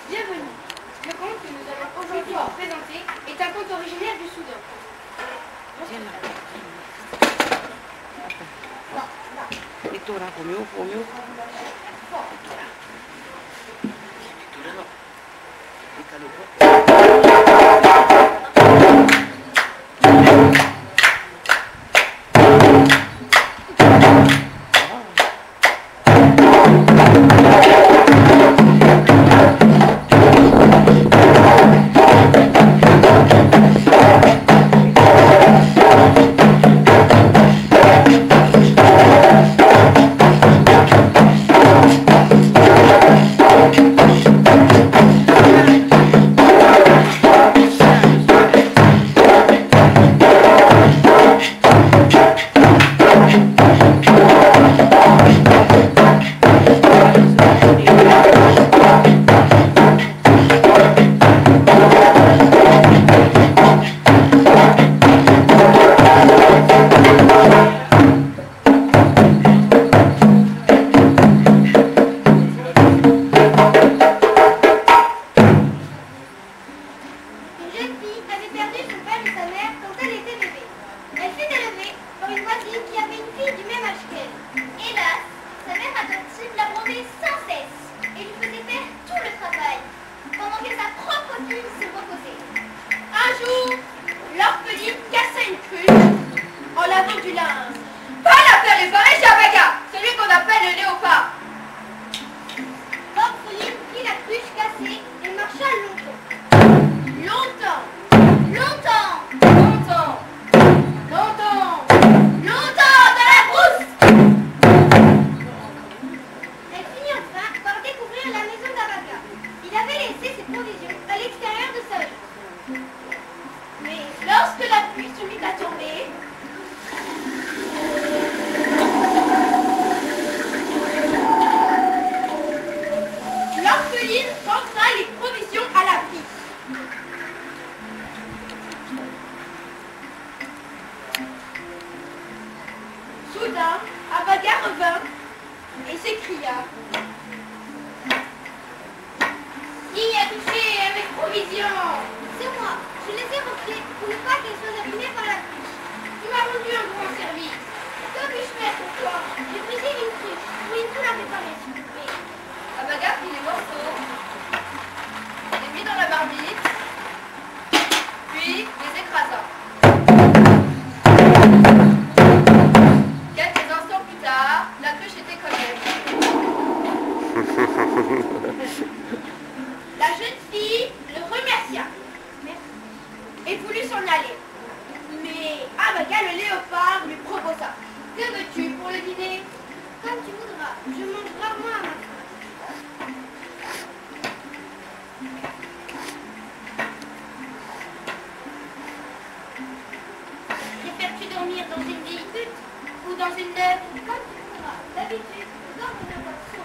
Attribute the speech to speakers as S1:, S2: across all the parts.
S1: Bienvenue. Le conte que nous allons aujourd'hui vous présenter est un conte originaire du Soudan.
S2: Lectura, comió.
S1: Soudain, Abaga revint et s'écria: Qui a touché à mes provisions?
S3: C'est moi. Je les ai refaites pour ne pas qu'elles soient abîmées par la pluie.
S1: Tu m'as rendu un grand service.
S3: Que puis-je faire pour toi? J'ai brisé une cruche. Oui, vous la réparer, s'il vous plaît.
S1: Abaga prit les morceaux, les mit dans la barbite, puis les écrasa. Quelques instants plus tard, la cruche était collée. La jeune fille le remercia et voulut s'en aller. Mais Abaga le léopard lui proposa: Que veux-tu pour le dîner?
S3: Comme tu voudras. Je mange rarement à ma faim.
S1: Préfères-tu dormir dans une vieille hutte ou dans une neuve?
S3: Comme tu voudras. D'habitude, je dors dans un boisson.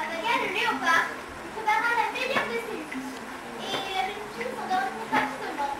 S3: Abaga le léopard prépara la meilleure de ses huttes. Et la jeune fille s'endormit confortablement.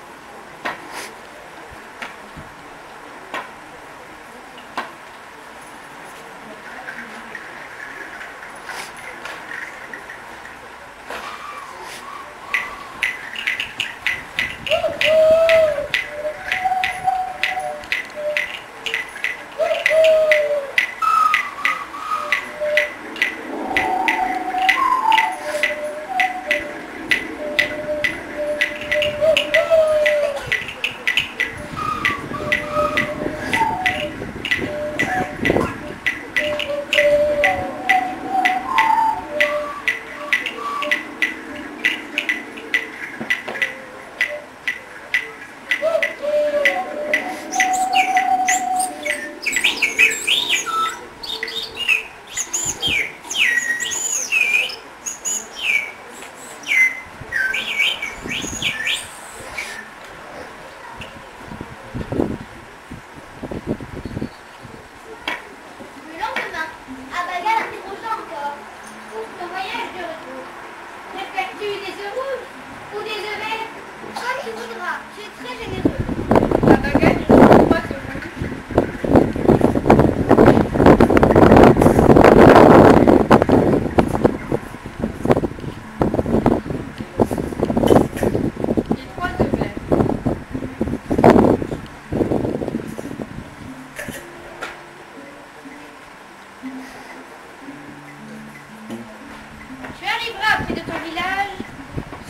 S1: vas près de ton village,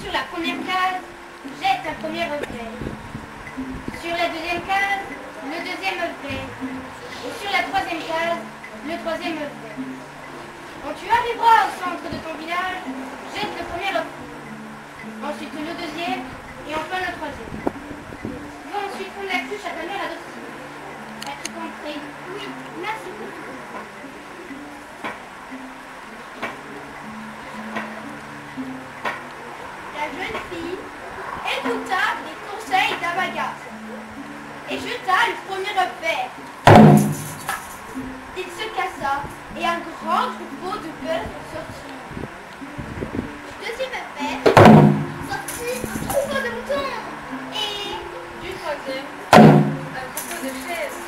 S1: sur la première case, jette un premier œuvret. Sur la deuxième case, le deuxième œuvret. Et sur la troisième case, le troisième œuvret. Quand tu arriveras au centre de ton village, jette le premier œuvret. Ensuite le deuxième et enfin le troisième. Va ensuite prendre la cruche à ta mère adoptive. As-tu compris?
S3: Oui, merci beaucoup.
S1: La jeune fille écouta les conseils d'Abaga et jeta le premier œuvret. Il se cassa et un grand troupeau de bœufs sortit.
S3: Du deuxième œuvret, sortit un troupeau de moutons. Et
S4: Du troisième, un troupeau de chèvres.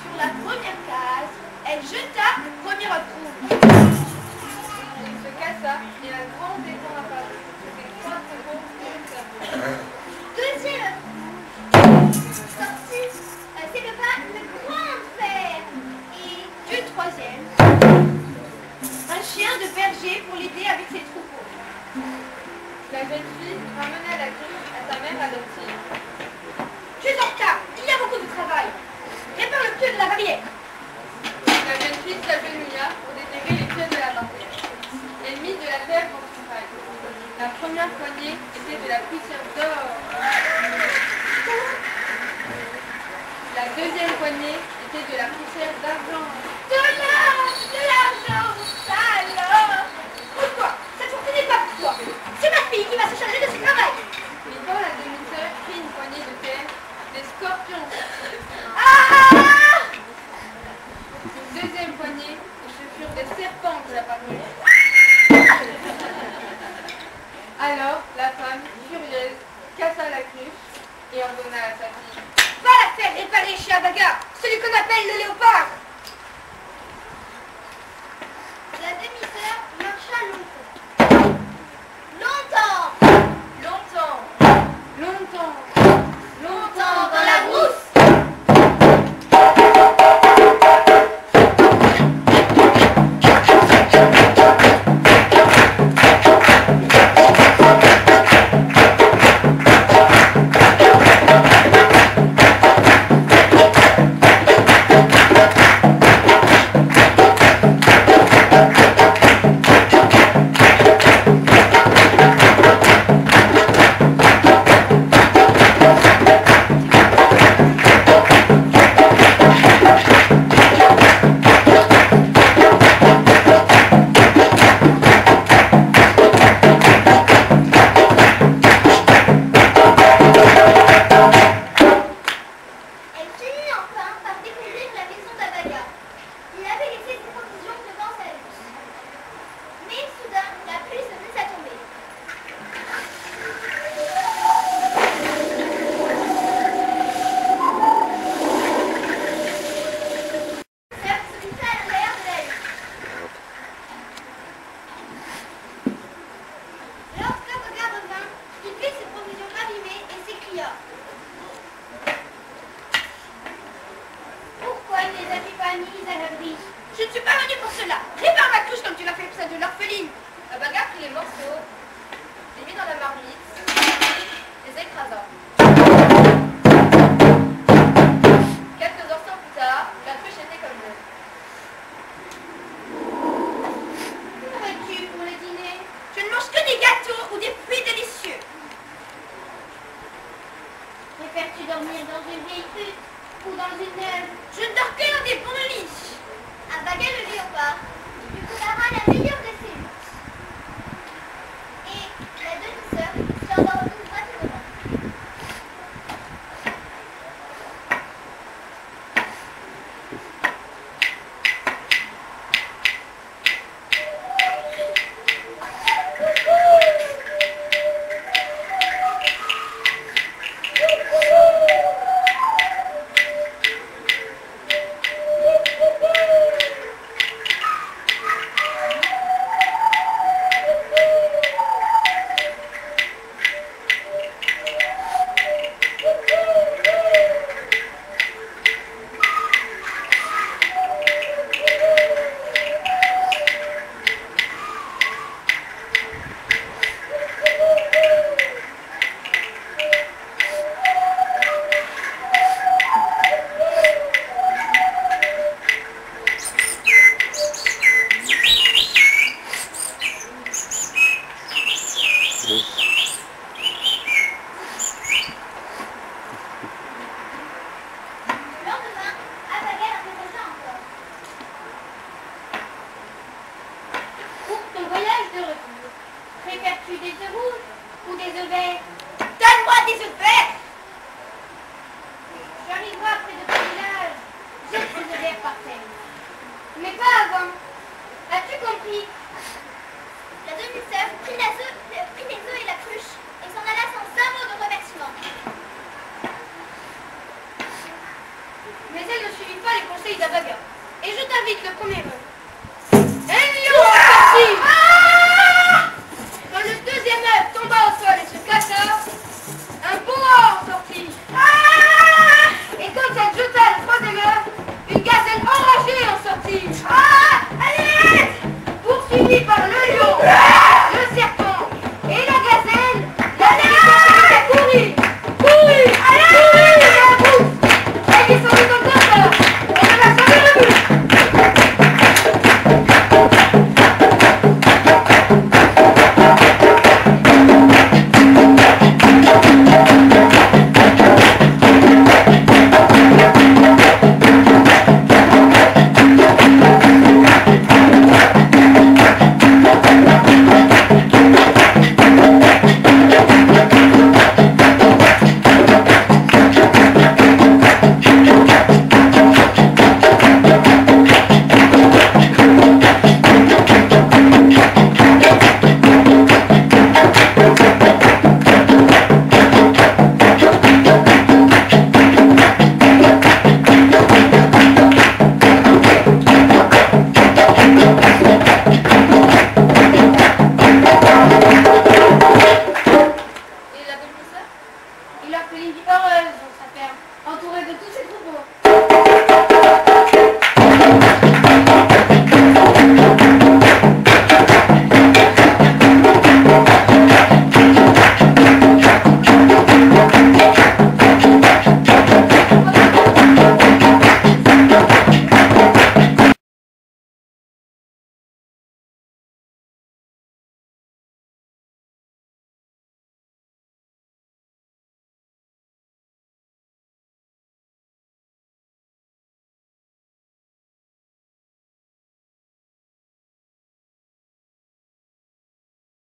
S1: Sur la première case, elle jeta le premier œuvret.
S4: Il se cassa et un grand étang apparut. Des trois secondes
S3: deuxième œuvret, sortit, s'éleva une grande ferme. Et
S1: Du troisième, un chien de berger pour l'aider avec ses troupeaux.
S4: La jeune fille ramena la cruche à sa mère adoptive.
S1: Tu es en retard, il y a beaucoup de travail. Répare le pieu de la barrière.
S4: La jeune fille s'agenouilla pour déterrer les pieds de la barrière. Elle mit de la terre dans son paille. La première poignée était de la poussière d'or. La deuxième poignée était de la poussière d'argent.
S1: De l'argent, alors. Pourquoi? Cette fortune n'est pas pour toi. C'est ma fille qui va se charger de ce travail.
S4: Mais quand la demi-sœur prit une poignée de terre, des scorpions sortirent de ses mains.
S1: Ah!
S4: Une deuxième poignée, et ce furent des serpents qui apparurent. Alors, la femme, furieuse, cassa la cruche et ordonna à sa fille.
S1: Va la faire réparer chez Abaga, celui qu'on appelle le léopard.
S3: la demi-sœur marcha longtemps. Longtemps,
S4: Longtemps, longtemps,
S3: longtemps dans la brousse.
S1: Je ne suis pas venue pour cela. Répare ma cruche comme tu l'as fait pour celle de l'orpheline.
S4: Abaga prit les morceaux, les mit dans la marmite, les écrasa. Quelques instants plus tard, la cruche était comme neuve.
S1: Que veux-tu pour le dîner? Je ne mange que des gâteaux ou des fruits délicieux. Préfères-tu dormir dans une vieille hutte ou dans une neuve? Je ne dors que dans des bons lits.
S3: Abaga le léopard lui préparera la meilleure des cellules. Et la demi-sœur s'endormit rapidement.
S1: village de retour. Préfères-tu des œufs rouges ou des œufs verts?
S3: Donne-moi des œufs verts.
S1: J'arriverai près de ton village, jette ces œufs verts par terre. Mais pas avant.